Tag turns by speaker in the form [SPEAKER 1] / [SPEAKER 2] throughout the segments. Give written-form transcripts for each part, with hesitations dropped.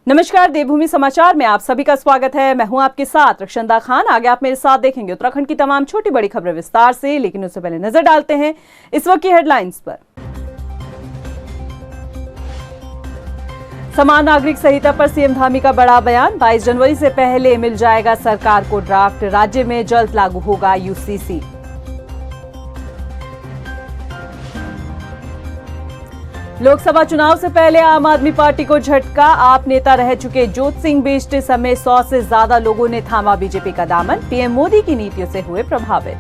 [SPEAKER 1] नमस्कार, देवभूमि समाचार में आप सभी का स्वागत है। मैं हूं आपके साथ रक्षंदा खान। आगे आप मेरे साथ देखेंगे उत्तराखंड की तमाम छोटी बड़ी खबरें विस्तार से, लेकिन उससे पहले नजर डालते हैं इस वक्त की हेडलाइंस पर। समान नागरिक संहिता पर सीएम धामी का बड़ा बयान। 22 जनवरी से पहले मिल जाएगा सरकार को ड्राफ्ट। राज्य में जल्द लागू होगा यूसीसी। लोकसभा चुनाव से पहले आम आदमी पार्टी को झटका। आप नेता रह चुके जोत सिंह बिष्ट समेत 100 से ज्यादा लोगों ने थामा बीजेपी का दामन। पीएम मोदी की नीतियों से हुए प्रभावित।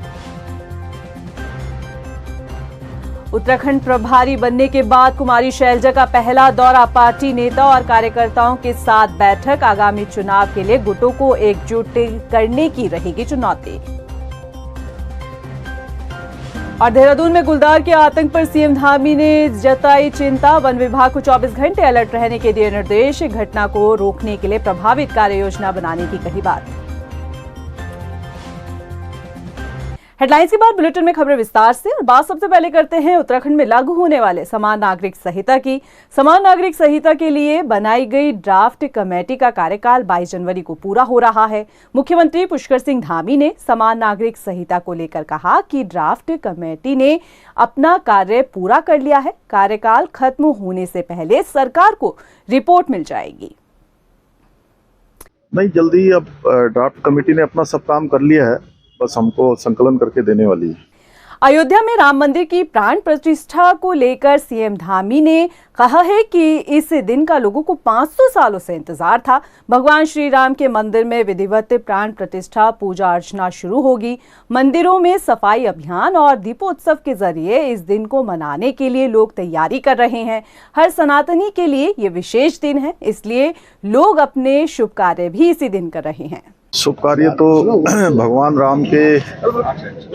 [SPEAKER 1] उत्तराखंड प्रभारी बनने के बाद कुमारी शैलजा का पहला दौरा। पार्टी नेता और कार्यकर्ताओं के साथ बैठक। आगामी चुनाव के लिए गुटों को एकजुट करने की रहेगी चुनौती। और देहरादून में गुलदार के आतंक पर सीएम धामी ने जताई चिंता। वन विभाग को 24 घंटे अलर्ट रहने के दिए निर्देश। घटना को रोकने के लिए प्रभावित कार्य योजना बनाने की कही बात। हेडलाइंस के बाद बुलेटिन में खबरें विस्तार से। और बात सबसे पहले करते हैं उत्तराखंड में लागू होने वाले समान नागरिक संहिता की। समान नागरिक संहिता के लिए बनाई गई ड्राफ्ट कमेटी का कार्यकाल 22 जनवरी को पूरा हो रहा है। मुख्यमंत्री पुष्कर सिंह धामी ने समान नागरिक संहिता को लेकर कहा कि ड्राफ्ट कमेटी ने अपना कार्य पूरा कर लिया है। कार्यकाल खत्म होने से पहले सरकार को रिपोर्ट मिल जाएगी।
[SPEAKER 2] नहीं, जल्दी अब ड्राफ्ट कमेटी ने अपना सब काम कर लिया है, बस हमको संकलन करके देने वाली है।
[SPEAKER 1] अयोध्या में राम मंदिर की प्राण प्रतिष्ठा को लेकर सीएम धामी ने कहा है कि इस दिन का लोगों को 500 सालों से इंतजार था। भगवान श्री राम के मंदिर में विधिवत प्राण प्रतिष्ठा पूजा अर्चना शुरू होगी। मंदिरों में सफाई अभियान और दीपोत्सव के जरिए इस दिन को मनाने के लिए लोग तैयारी कर रहे हैं। हर सनातनी के लिए ये विशेष दिन है, इसलिए लोग अपने शुभ कार्य भी इसी दिन कर रहे हैं।
[SPEAKER 2] शुभ कार्य तो भगवान राम के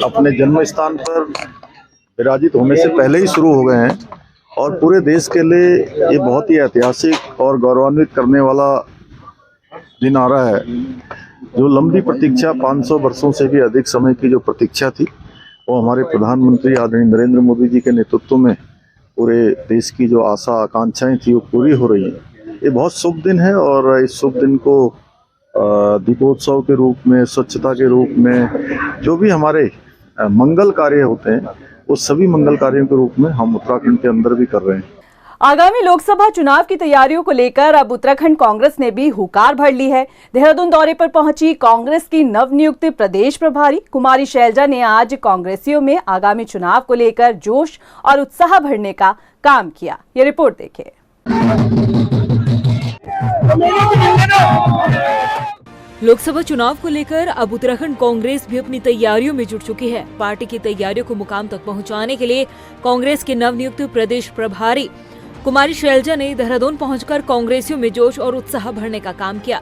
[SPEAKER 2] अपने जन्म स्थान पर विराजित होने से पहले ही शुरू हो गए हैं और पूरे देश के लिए ये बहुत ही ऐतिहासिक और गौरवान्वित करने वाला दिन आ रहा है। जो लंबी प्रतीक्षा 500 वर्षों से भी अधिक समय की जो प्रतीक्षा थी, वो हमारे प्रधानमंत्री आदरणीय नरेंद्र मोदी जी के नेतृत्व में पूरे देश की जो आशा आकांक्षाएं थी वो पूरी हो रही हैं। ये बहुत शुभ दिन है और इस शुभ दिन को दीपोत्सव के रूप में, स्वच्छता के रूप में, जो भी हमारे मंगल कार्य होते हैं वो सभी मंगल कार्यों के रूप में हम उत्तराखंड के अंदर भी कर रहे हैं।
[SPEAKER 1] आगामी लोकसभा चुनाव की तैयारियों को लेकर अब उत्तराखंड कांग्रेस ने भी हुकार भर ली है। देहरादून दौरे पर पहुंची कांग्रेस की नवनियुक्त प्रदेश प्रभारी कुमारी शैलजा ने आज कांग्रेसियों में आगामी चुनाव को लेकर जोश और उत्साह भरने का काम किया। ये रिपोर्ट देखिए।
[SPEAKER 3] लोकसभा चुनाव को लेकर अब उत्तराखंड कांग्रेस भी अपनी तैयारियों में जुट चुकी है। पार्टी की तैयारियों को मुकाम तक पहुंचाने के लिए कांग्रेस के नवनियुक्त प्रदेश प्रभारी कुमारी शैलजा ने देहरादून पहुंचकर कांग्रेसियों में जोश और उत्साह भरने का काम किया।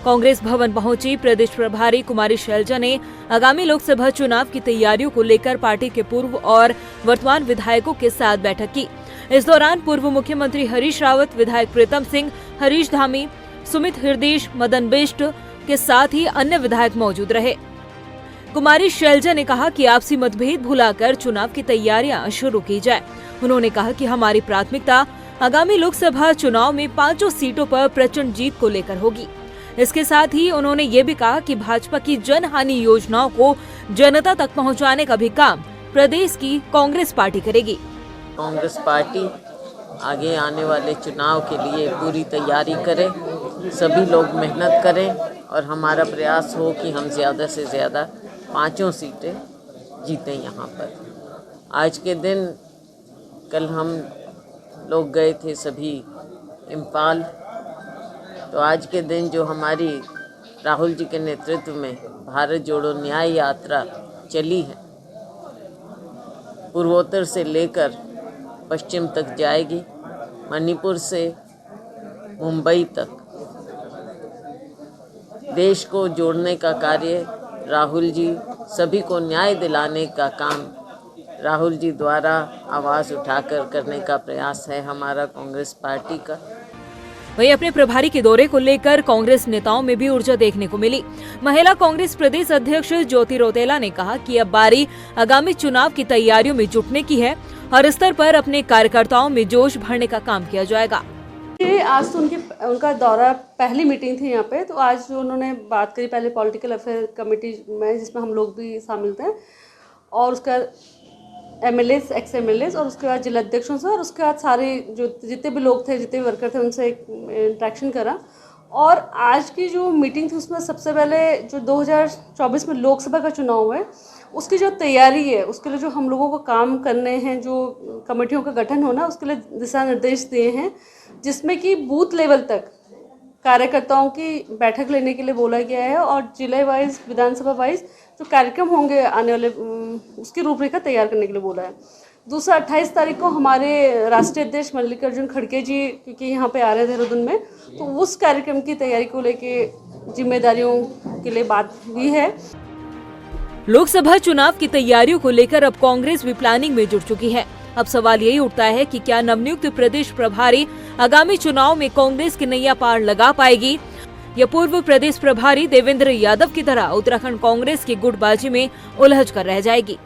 [SPEAKER 3] कांग्रेस भवन पहुंची प्रदेश प्रभारी कुमारी शैलजा ने आगामी लोकसभा चुनाव की तैयारियों को लेकर पार्टी के पूर्व और वर्तमान विधायकों के साथ बैठक की। इस दौरान पूर्व मुख्यमंत्री हरीश रावत, विधायक प्रीतम सिंह, हरीश धामी, सुमित हृदीश, मदन बिष्ट के साथ ही अन्य विधायक मौजूद रहे। कुमारी शैलजा ने कहा कि आपसी मतभेद भुलाकर चुनाव की तैयारियां शुरू की जाए। उन्होंने कहा कि हमारी प्राथमिकता आगामी लोकसभा चुनाव में 5 सीटों पर प्रचंड जीत को लेकर होगी। इसके साथ ही उन्होंने ये भी कहा कि भाजपा की जनहानि योजनाओं को जनता तक पहुंचाने का भी काम प्रदेश की कांग्रेस पार्टी करेगी।
[SPEAKER 4] कांग्रेस पार्टी आगे आने वाले चुनाव के लिए पूरी तैयारी करे, सभी लोग मेहनत करें और हमारा प्रयास हो कि हम ज़्यादा से ज़्यादा 5 सीटें जीतें यहाँ पर। आज के दिन कल हम लोग गए थे सभी इम्फाल, तो आज के दिन जो हमारी राहुल जी के नेतृत्व में भारत जोड़ो न्याय यात्रा चली है, पूर्वोत्तर से लेकर पश्चिम तक जाएगी, मणिपुर से मुंबई तक देश को जोड़ने का कार्य राहुल जी, सभी को न्याय दिलाने का काम राहुल जी द्वारा आवाज़ उठाकर करने का प्रयास है हमारा कांग्रेस पार्टी का।
[SPEAKER 3] वहीं अपने प्रभारी के दौरे को लेकर कांग्रेस नेताओं में भी ऊर्जा देखने को मिली। महिला कांग्रेस प्रदेश अध्यक्ष ज्योति रौतेला ने कहा कि अब बारी आगामी चुनाव की तैयारियों में जुटने की है हर स्तर पर अपने कार्यकर्ताओं में जोश भरने का काम किया जाएगा।
[SPEAKER 5] ये आज तो उनका दौरा पहली मीटिंग थी यहाँ पे, तो आज जो उन्होंने बात करी पहले पॉलिटिकल अफेयर कमेटी में, जिसमें हम लोग भी शामिल थे, और उसका एमएलएस, एक्स एमएलएस, और उसके बाद जिला अध्यक्षों से, और उसके बाद सारे जो जितने भी लोग थे, जितने भी वर्कर थे, उनसे एक इंट्रैक्शन करा। और आज की जो मीटिंग थी उसमें सबसे पहले जो 2024 में लोकसभा का चुनाव है उसकी जो तैयारी है, उसके लिए जो हम लोगों को काम करने हैं, जो कमेटियों का गठन होना, उसके लिए दिशा निर्देश दिए हैं, जिसमें कि बूथ लेवल तक कार्यकर्ताओं की बैठक लेने के लिए बोला गया है, और जिले वाइज, विधानसभा वाइज जो कार्यक्रम होंगे आने वाले, उसकी रूपरेखा तैयार करने के लिए बोला है। दूसरा 28 तारीख को हमारे राष्ट्रीय अध्यक्ष मल्लिकार्जुन खड़गे जी, क्योंकि यहाँ पे आ रहे हैं देहरादून में, तो उस कार्यक्रम की तैयारी को लेके जिम्मेदारियों के लिए बात हुई है।
[SPEAKER 3] लोकसभा चुनाव की तैयारियों को लेकर अब कांग्रेस भी प्लानिंग में जुट चुकी है। अब सवाल यही उठता है कि क्या नवनियुक्त प्रदेश प्रभारी आगामी चुनाव में कांग्रेस की नैया पार लगा पाएगी, या पूर्व प्रदेश प्रभारी देवेंद्र यादव की तरह उत्तराखंड कांग्रेस की गुटबाजी में उलझ कर रह जाएगी।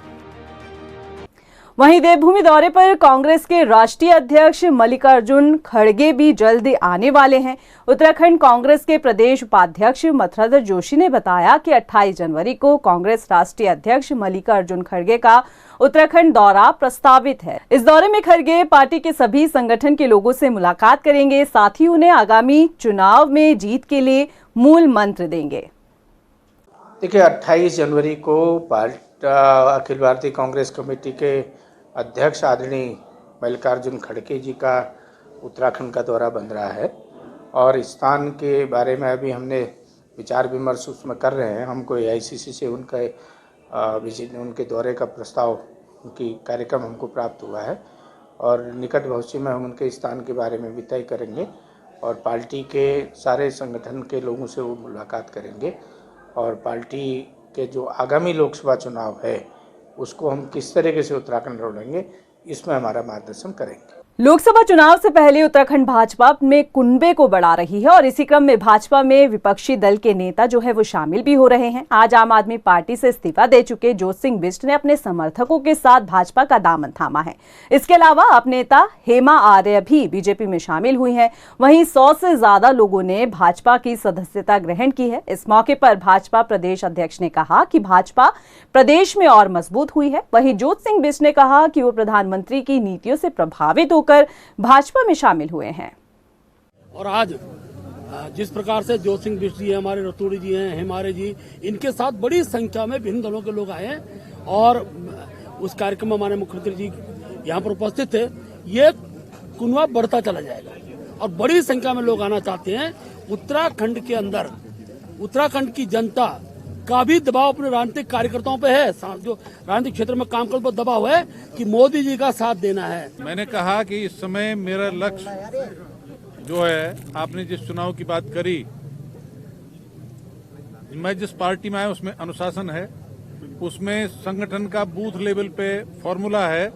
[SPEAKER 1] वहीं देवभूमि दौरे पर कांग्रेस के राष्ट्रीय अध्यक्ष मल्लिकार्जुन खड़गे भी जल्द आने वाले हैं। उत्तराखंड कांग्रेस के प्रदेश उपाध्यक्ष मथुराधर जोशी ने बताया कि 28 जनवरी को कांग्रेस राष्ट्रीय अध्यक्ष मल्लिकार्जुन खड़गे का उत्तराखंड दौरा प्रस्तावित है। इस दौरे में खड़गे पार्टी के सभी संगठन के लोगों से मुलाकात करेंगे, साथ ही उन्हें आगामी चुनाव में जीत के लिए मूल मंत्र देंगे।
[SPEAKER 6] देखिए, 28 जनवरी को अखिल भारतीय कांग्रेस कमेटी के अध्यक्ष आदरणीय मल्लिकार्जुन खड़गे जी का उत्तराखंड का दौरा बन रहा है, और इस स्थान के बारे में अभी हमने विचार विमर्श उसमें कर रहे हैं। हमको AICC से उनके दौरे का प्रस्ताव, उनकी कार्यक्रम हमको प्राप्त हुआ है, और निकट भविष्य में हम उनके स्थान के बारे में भी तय करेंगे, और पार्टी के सारे संगठन के लोगों से वो मुलाकात करेंगे, और पार्टी के जो आगामी लोकसभा चुनाव है उसको हम किस तरीके से उत्तराखंड लड़ेंगे, इसमें हमारा मार्गदर्शन करेंगे।
[SPEAKER 1] लोकसभा चुनाव से पहले उत्तराखंड भाजपा में कुनबे को बढ़ा रही है, और इसी क्रम में भाजपा में विपक्षी दल के नेता जो है वो शामिल भी हो रहे हैं। आज आम आदमी पार्टी से इस्तीफा दे चुके ज्योत सिंह बिष्ट ने अपने समर्थकों के साथ भाजपा का दामन थामा है। इसके अलावा अब नेता हेमा आर्य भी बीजेपी में शामिल हुई हैं। वहीं 100 से ज्यादा लोगों ने भाजपा की सदस्यता ग्रहण की है। इस मौके पर भाजपा प्रदेश अध्यक्ष ने कहा कि भाजपा प्रदेश में और मजबूत हुई है। वहीं ज्योत सिंह बिष्ट ने कहा कि वो प्रधानमंत्री की नीतियों से प्रभावित होकर भाजपा में शामिल हुए हैं।
[SPEAKER 7] और आज जिस प्रकार से ज्योत सिंह बिष्ट जी हैं, हमारे रतूड़ी जी हैं, हेमारे जी, इनके साथ बड़ी संख्या में विभिन्न दलों के लोग आए हैं, और उस कार्यक्रम में हमारे मुख्यमंत्री जी यहाँ पर उपस्थित थे। ये कुनबा बढ़ता चला जाएगा, और बड़ी संख्या में लोग आना चाहते हैं। उत्तराखंड के अंदर उत्तराखंड की जनता का भी दबाव अपने राजनीतिक कार्यकर्ताओं पे है, जो राजनीतिक क्षेत्र में काम करने पर दबाव है कि मोदी जी का साथ देना है।
[SPEAKER 8] मैंने कहा कि इस समय मेरा लक्ष्य जो है, आपने जिस चुनाव की बात करी, मैं जिस पार्टी में आया उसमें अनुशासन है, उसमें संगठन का बूथ लेवल पे फॉर्मूला है,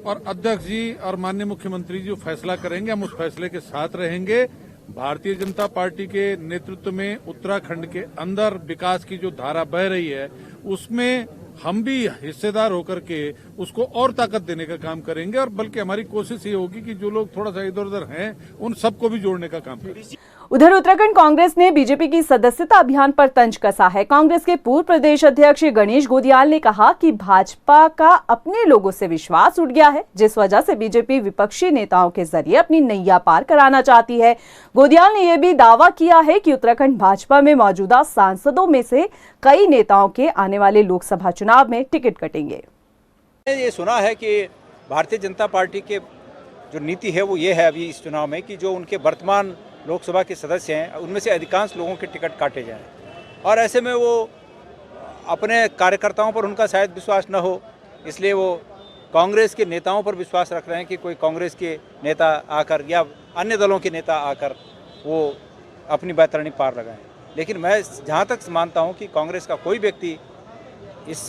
[SPEAKER 8] और अध्यक्ष जी और माननीय मुख्यमंत्री जी जो फैसला करेंगे हम उस फैसले के साथ रहेंगे। भारतीय जनता पार्टी के नेतृत्व में उत्तराखंड के अंदर विकास की जो धारा बह रही है उसमें हम भी हिस्सेदार होकर के उसको और ताकत देने का काम करेंगे, और बल्कि हमारी कोशिश ये होगी कि जो लोग थोड़ा सा इधर उधर हैं उन सबको भी जोड़ने का काम करेंगे।
[SPEAKER 1] उधर उत्तराखंड कांग्रेस ने बीजेपी की सदस्यता अभियान पर तंज कसा है। कांग्रेस के पूर्व प्रदेश अध्यक्ष गणेश गोदियाल ने कहा कि भाजपा का अपने लोगों से विश्वास उठ गया है, जिस वजह से बीजेपी विपक्षी नेताओं के जरिए अपनी नैया पार कराना चाहती है। गोदियाल ने यह भी दावा किया है कि उत्तराखंड भाजपा में मौजूदा सांसदों में से कई नेताओं के आने वाले लोकसभा चुनाव में टिकट कटेंगे।
[SPEAKER 9] ये सुना है कि भारतीय जनता पार्टी के जो नीति है वो ये है अभी इस चुनाव में कि जो उनके वर्तमान लोकसभा के सदस्य हैं उनमें से अधिकांश लोगों के टिकट काटे जाएं, और ऐसे में वो अपने कार्यकर्ताओं पर उनका शायद विश्वास न हो, इसलिए वो कांग्रेस के नेताओं पर विश्वास रख रहे हैं कि कोई कांग्रेस के नेता आकर या अन्य दलों के नेता आकर वो अपनी बैतरणी पार लगाएं। लेकिन मैं जहाँ तक मानता हूँ कि कांग्रेस का कोई व्यक्ति इस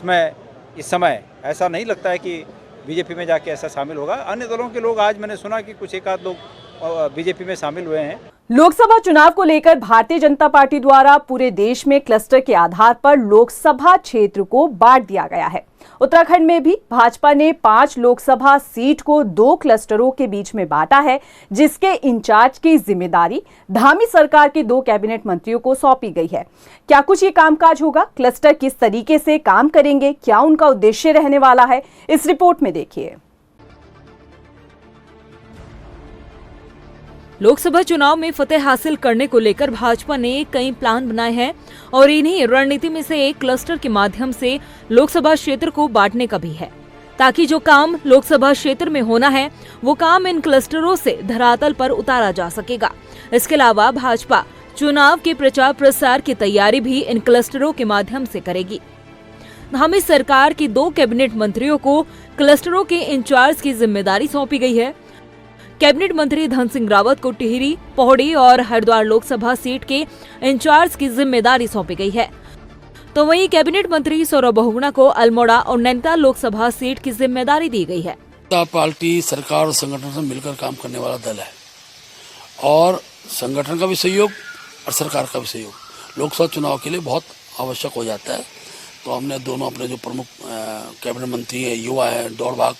[SPEAKER 9] समय ऐसा नहीं लगता है कि बीजेपी में जाके ऐसा शामिल होगा। अन्य दलों के लोग, आज मैंने सुना कि कुछ एक आध लोग बीजेपी में शामिल हुए हैं।
[SPEAKER 1] लोकसभा चुनाव को लेकर भारतीय जनता पार्टी द्वारा पूरे देश में क्लस्टर के आधार पर लोकसभा क्षेत्र को बांट दिया गया है। उत्तराखंड में भी भाजपा ने 5 लोकसभा सीट को 2 क्लस्टरों के बीच में बांटा है, जिसके इंचार्ज की जिम्मेदारी धामी सरकार के 2 कैबिनेट मंत्रियों को सौंपी गई है। क्या कुछ ये कामकाज होगा, क्लस्टर किस तरीके से काम करेंगे, क्या उनका उद्देश्य रहने वाला है, इस रिपोर्ट में देखिए।
[SPEAKER 3] लोकसभा चुनाव में फतेह हासिल करने को लेकर भाजपा ने कई प्लान बनाए हैं और इन्हीं रणनीति में से एक क्लस्टर के माध्यम से लोकसभा क्षेत्र को बांटने का भी है, ताकि जो काम लोकसभा क्षेत्र में होना है वो काम इन क्लस्टरों से धरातल पर उतारा जा सकेगा। इसके अलावा भाजपा चुनाव के प्रचार प्रसार की तैयारी भी इन क्लस्टरों के माध्यम से करेगी। धामी सरकार की 2 कैबिनेट मंत्रियों को क्लस्टरों के इंचार्ज की जिम्मेदारी सौंपी गई है। कैबिनेट मंत्री धन सिंह रावत को टिहरी, पौड़ी और हरिद्वार लोकसभा सीट के इंचार्ज की जिम्मेदारी सौंपी गई है, तो वहीं कैबिनेट मंत्री सौरभ बहुगुणा को अल्मोड़ा और नैनीताल लोकसभा सीट की जिम्मेदारी दी गई है।
[SPEAKER 7] पार्टी सरकार और संगठन से मिलकर काम करने वाला दल है और संगठन का भी सहयोग और सरकार का भी सहयोग लोकसभा चुनाव के लिए बहुत आवश्यक हो जाता है। तो हमने दोनों अपने जो प्रमुख कैबिनेट मंत्री है, युवा है, दौड़ भाग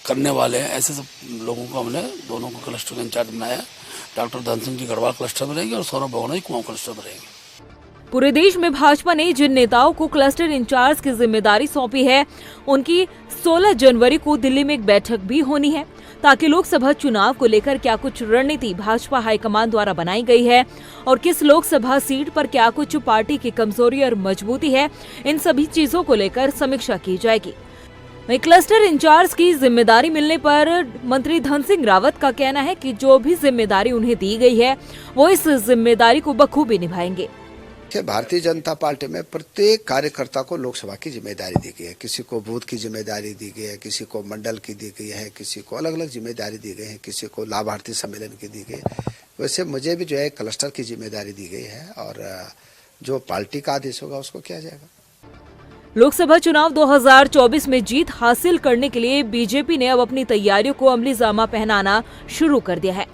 [SPEAKER 7] करने वाले हैं, ऐसे सब लोगों को हमने दोनों को क्लस्टर का इंचार्ज बनाया। डॉक्टर धन सिंह जी गढ़वाल क्लस्टर में रहेंगे और सौरभ बहुगुणा जी कुमाऊं क्लस्टर में रहेंगे।
[SPEAKER 3] पूरे देश में भाजपा ने जिन नेताओं को क्लस्टर इंचार्ज की जिम्मेदारी सौंपी है, उनकी 16 जनवरी को दिल्ली में एक बैठक भी होनी है, ताकि लोकसभा चुनाव को लेकर क्या कुछ रणनीति भाजपा हाईकमान द्वारा बनाई गई है और किस लोकसभा सीट पर क्या कुछ पार्टी की कमजोरी और मजबूती है, इन सभी चीजों को लेकर समीक्षा की जाएगी। वहीं क्लस्टर इंचार्ज की जिम्मेदारी मिलने पर मंत्री धन सिंह रावत का कहना है कि जो भी जिम्मेदारी उन्हें दी गई है वो इस जिम्मेदारी को बखूबी निभाएंगे।
[SPEAKER 10] भारतीय जनता पार्टी में प्रत्येक कार्यकर्ता को लोकसभा की जिम्मेदारी दी गई है। किसी को बूथ की जिम्मेदारी दी गई है, किसी को मंडल की दी गई है, किसी को अलग अलग जिम्मेदारी दी गई है, किसी को लाभार्थी सम्मेलन की दी गई है। वैसे मुझे भी जो है क्लस्टर की जिम्मेदारी दी गई है और जो पार्टी का आदेश होगा उसको किया जाएगा।
[SPEAKER 3] लोकसभा चुनाव 2024 में जीत हासिल करने के लिए बीजेपी ने अब अपनी तैयारियों को अमली जामा पहनाना शुरू कर दिया है।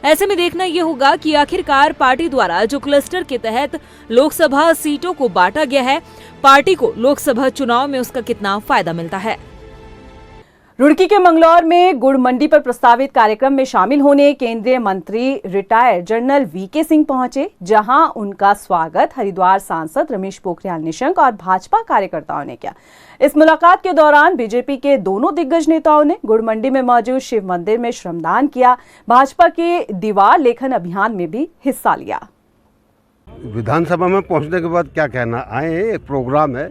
[SPEAKER 3] ऐसे में देखना ये होगा कि आखिरकार पार्टी द्वारा जो क्लस्टर के तहत लोकसभा सीटों को बांटा गया है, पार्टी को लोकसभा चुनाव में उसका कितना फायदा मिलता है।
[SPEAKER 1] रुड़की के मंगलौर में गुड़ मंडी पर प्रस्तावित कार्यक्रम में शामिल होने केंद्रीय मंत्री रिटायर्ड जनरल वीके सिंह पहुंचे, जहां उनका स्वागत हरिद्वार सांसद रमेश पोखरियाल निशंक और भाजपा कार्यकर्ताओं ने किया। इस मुलाकात के दौरान बीजेपी के दोनों दिग्गज नेताओं ने गुड़ मंडी में मौजूद शिव मंदिर में श्रमदान किया। भाजपा के दीवार लेखन अभियान में भी हिस्सा लिया।
[SPEAKER 11] विधानसभा में पहुंचने के बाद क्या कहना, आए एक प्रोग्राम है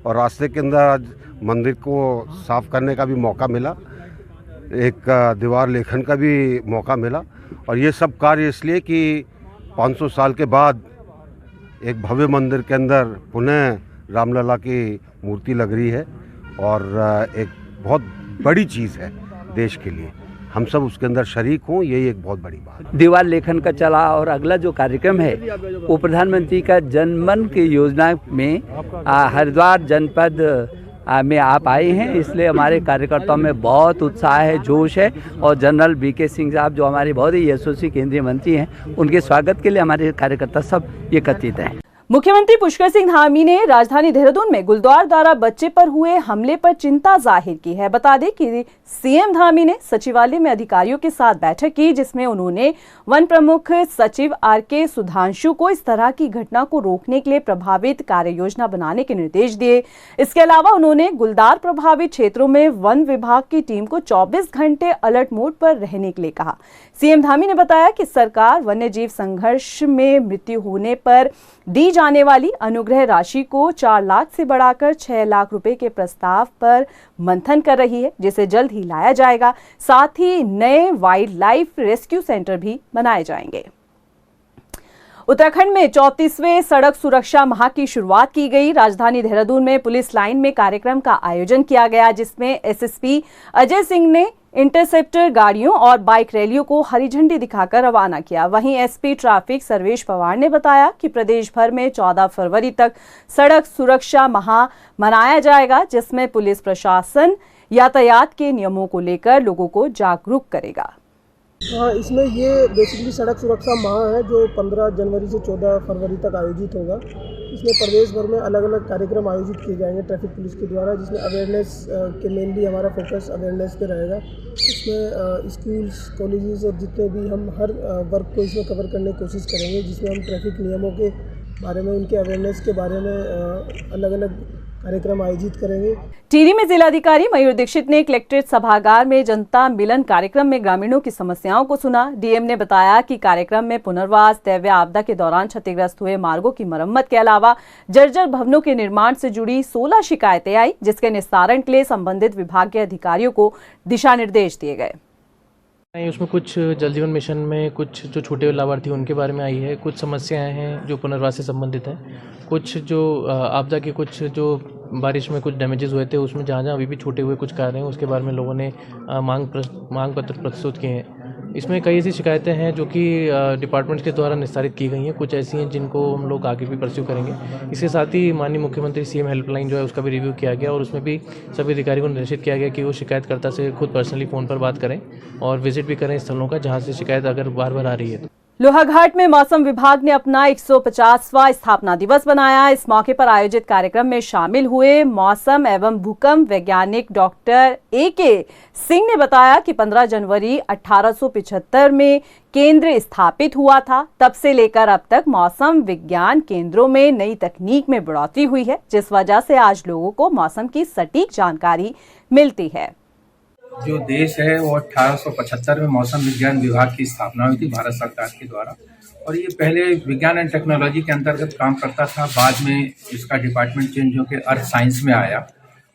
[SPEAKER 11] और रास्ते के अंदर आज मंदिर को साफ करने का भी मौका मिला, एक दीवार लेखन का भी मौका मिला और ये सब कार्य इसलिए कि 500 साल के बाद एक भव्य मंदिर के अंदर पुनः रामलला की मूर्ति लग रही है और एक बहुत बड़ी चीज़ है देश के लिए। हम सब उसके अंदर शरीक हों, यही एक बहुत बड़ी बात।
[SPEAKER 12] दीवार लेखन का चला और अगला जो कार्यक्रम है वो प्रधानमंत्री का जनमन की योजना में हरिद्वार जनपद में आप आए हैं, इसलिए हमारे कार्यकर्ताओं में बहुत उत्साह है, जोश है और जनरल वीके सिंह साहब जो हमारे बहुत ही यशस्वी केंद्रीय मंत्री हैं, उनके स्वागत के लिए हमारे कार्यकर्ता सब एकत्रित हैं।
[SPEAKER 1] मुख्यमंत्री पुष्कर सिंह धामी ने राजधानी देहरादून में गुलदार द्वारा बच्चे पर हुए हमले पर चिंता जाहिर की है। बता दें कि सीएम धामी ने सचिवालय में अधिकारियों के साथ बैठक की, जिसमें उन्होंने वन प्रमुख सचिव आर.के. सुधांशु को इस तरह की घटना को रोकने के लिए प्रभावित कार्य योजना बनाने के निर्देश दिए। इसके अलावा उन्होंने गुलदार प्रभावित क्षेत्रों में वन विभाग की टीम को 24 घंटे अलर्ट मोड पर रहने के लिए कहा। सीएम धामी ने बताया कि सरकार वन्य जीव संघर्ष में मृत्यु होने पर दी जाने वाली अनुग्रह राशि को 4 लाख से बढ़ाकर 6 लाख रुपए के प्रस्ताव पर मंथन कर रही है, जिसे जल्द ही लाया जाएगा। साथ ही नए वाइल्ड लाइफ रेस्क्यू सेंटर भी बनाए जाएंगे। उत्तराखंड में 34वें सड़क सुरक्षा माह की शुरुआत की गई। राजधानी देहरादून में पुलिस लाइन में कार्यक्रम का आयोजन किया गया, जिसमें एसएसपी अजय सिंह ने इंटरसेप्टर गाड़ियों और बाइक रैलियों को हरी झंडी दिखाकर रवाना किया। वहीं एसपी ट्रैफिक सर्वेश पवार ने बताया कि प्रदेश भर में 14 फरवरी तक सड़क सुरक्षा माह मनाया जाएगा, जिसमें पुलिस प्रशासन यातायात के नियमों को लेकर लोगों को जागरूक करेगा।
[SPEAKER 13] हाँ, इसमें ये बेसिकली सड़क सुरक्षा माह है जो 15 जनवरी से 14 फरवरी तक आयोजित होगा। इसमें प्रदेश भर में अलग अलग कार्यक्रम आयोजित किए जाएंगे ट्रैफिक पुलिस के द्वारा, जिसमें अवेयरनेस के मेनली हमारा फोकस अवेयरनेस पे रहेगा। इसमें स्कूल्स, कॉलेजेस और जितने भी हम हर वर्क को इसमें कवर करने की कोशिश करेंगे, जिसमें हम ट्रैफिक नियमों के बारे में, उनके अवेयरनेस के बारे में अलग अलग कार्यक्रम आयोजित करेंगे।
[SPEAKER 1] टिहरी में जिलाधिकारी मयूर दीक्षित ने कलेक्ट्रेट सभागार में जनता मिलन कार्यक्रम में ग्रामीणों की समस्याओं को सुना। डीएम ने बताया कि कार्यक्रम में पुनर्वास, दैवीय आपदा के दौरान क्षतिग्रस्त हुए मार्गों की मरम्मत के अलावा जर्जर भवनों के निर्माण से जुड़ी 16 शिकायतें आई, जिसके निस्तारण के लिए संबंधित विभाग के अधिकारियों को दिशा निर्देश दिए गए।
[SPEAKER 14] उसमें कुछ जल जीवन मिशन में कुछ जो छूटे लाभार्थी उनके बारे में आई है, कुछ समस्याएं हैं जो पुनर्वास से संबंधित हैं, कुछ जो आपदा के कुछ जो बारिश में कुछ डैमेजेस हुए थे उसमें जहाँ अभी भी छूटे हुए कुछ कार्य हैं उसके बारे में लोगों ने मांग पत्र प्रस्तुत किए हैं। इसमें कई ऐसी शिकायतें हैं जो कि डिपार्टमेंट्स के द्वारा निस्तारित की गई हैं, कुछ ऐसी हैं जिनको हम लोग आगे भी परस्यू करेंगे। इसके साथ ही माननीय मुख्यमंत्री सीएम हेल्पलाइन जो है उसका भी रिव्यू किया गया और उसमें भी सभी अधिकारियों को निर्देशित किया गया कि वो शिकायतकर्ता से खुद पर्सनली फ़ोन पर बात करें और विजिट भी करें स्थलों का जहाँ से शिकायत अगर बार बार आ रही है।
[SPEAKER 1] लोहाघाट में मौसम विभाग ने अपना 150वां स्थापना दिवस बनाया। इस मौके पर आयोजित कार्यक्रम में शामिल हुए मौसम एवं भूकंप वैज्ञानिक डॉक्टर ए.के. सिंह ने बताया कि 15 जनवरी 1875 में केंद्र स्थापित हुआ था। तब से लेकर अब तक मौसम विज्ञान केंद्रों में नई तकनीक में बढ़ोतरी हुई है, जिस वजह से आज लोगों को मौसम की सटीक जानकारी मिलती है।
[SPEAKER 6] जो देश है वो 1875 में मौसम विज्ञान विभाग की स्थापना हुई थी भारत सरकार के द्वारा, और ये पहले विज्ञान एंड टेक्नोलॉजी के अंतर्गत काम करता था। बाद में इसका डिपार्टमेंट चेंज होकर अर्थ साइंस में आया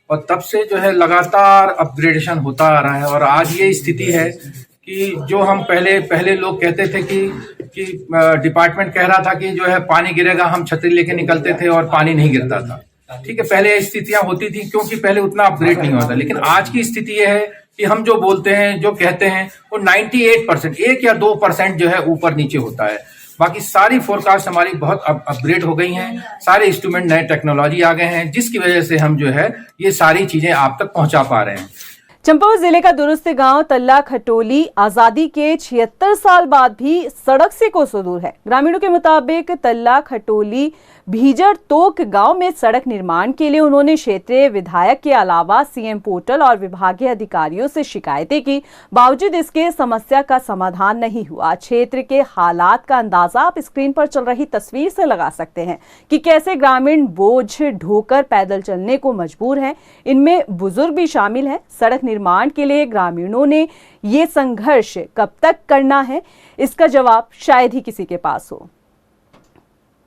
[SPEAKER 6] और तब से जो है लगातार अपग्रेडेशन होता आ रहा है। और आज ये स्थिति है कि जो हम पहले लोग कहते थे कि डिपार्टमेंट कह रहा था कि जो है पानी गिरेगा, हम छतरी लेके निकलते थे और पानी नहीं गिरता था। ठीक है, पहले स्थितियां होती थी क्योंकि पहले उतना अपग्रेड नहीं हुआ था। लेकिन आज की स्थिति यह है कि हम जो बोलते हैं, जो कहते हैं, वो 98%, 1 या 2% जो है ऊपर नीचे होता है। बाकी सारी फोरकास्ट हमारी बहुत अपग्रेड हो गई हैं, सारे इंस्ट्रूमेंट नए टेक्नोलॉजी आ गए हैं, जिसकी वजह से हम जो है ये सारी चीजें आप तक पहुंचा पा रहे हैं।
[SPEAKER 1] चंपावत जिले का दुरुस्त गांव तल्ला खटोली आजादी के 76 साल बाद भी सड़क से कोसों दूर है। ग्रामीणों के मुताबिक तल्ला खटोली भीजर तोक गांव में सड़क निर्माण के लिए उन्होंने क्षेत्रीय विधायक के अलावा सीएम पोर्टल और विभागीय अधिकारियों से शिकायतें की, बावजूद इसके समस्या का समाधान नहीं हुआ। क्षेत्र के हालात का अंदाजा आप स्क्रीन पर चल रही तस्वीर से लगा सकते हैं कि कैसे ग्रामीण बोझ ढोकर पैदल चलने को मजबूर हैं। इनमें बुजुर्ग भी शामिल हैं। सड़क निर्माण के लिए ग्रामीणों ने ये संघर्ष कब तक करना है, इसका जवाब शायद ही किसी के पास हो।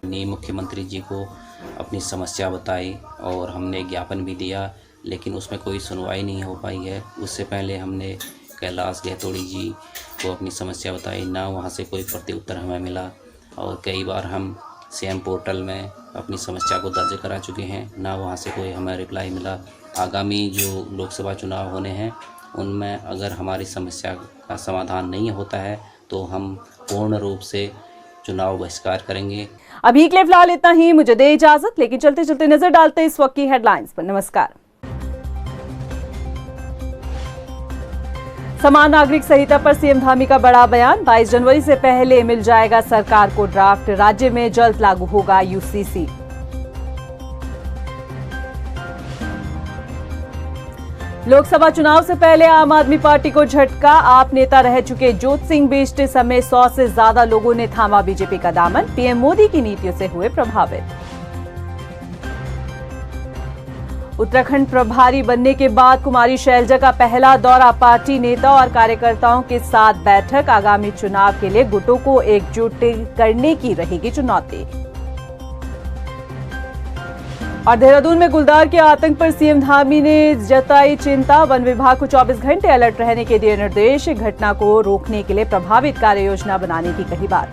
[SPEAKER 15] मुख्यमंत्री जी को अपनी समस्या बताई और हमने ज्ञापन भी दिया, लेकिन उसमें कोई सुनवाई नहीं हो पाई है। उससे पहले हमने कैलाश गहतोड़ी जी को अपनी समस्या बताई, ना वहाँ से कोई प्रत्युत्तर हमें मिला। और कई बार हम सीएम पोर्टल में अपनी समस्या को दर्ज करा चुके हैं, ना वहाँ से कोई हमें रिप्लाई मिला। आगामी जो लोकसभा चुनाव होने हैं उनमें अगर हमारी समस्या का समाधान नहीं होता है तो हम पूर्ण रूप से चुनाव बहिष्कार करेंगे।
[SPEAKER 1] अभी के लिए फिलहाल इतना ही, मुझे दे इजाजत, लेकिन चलते चलते नजर डालते हैं इस वक्त की हेडलाइंस पर। नमस्कार। समान नागरिक संहिता पर सीएम धामी का बड़ा बयान, 22 जनवरी से पहले मिल जाएगा सरकार को ड्राफ्ट, राज्य में जल्द लागू होगा यूसीसी। लोकसभा चुनाव से पहले आम आदमी पार्टी को झटका, आप नेता रह चुके जोत सिंह बिष्ट समेत 100 से ज्यादा लोगों ने थामा बीजेपी का दामन, पीएम मोदी की नीतियों से हुए प्रभावित। उत्तराखंड प्रभारी बनने के बाद कुमारी शैलजा का पहला दौरा, पार्टी नेता और कार्यकर्ताओं के साथ बैठक, आगामी चुनाव के लिए गुटों को एकजुट करने की रहेगी चुनौती। और देहरादून में गुलदार के आतंक पर सीएम धामी ने जताई चिंता, वन विभाग को 24 घंटे अलर्ट रहने के दिए निर्देश, घटना को रोकने के लिए प्रभावित कार्य योजना बनाने की कही बात।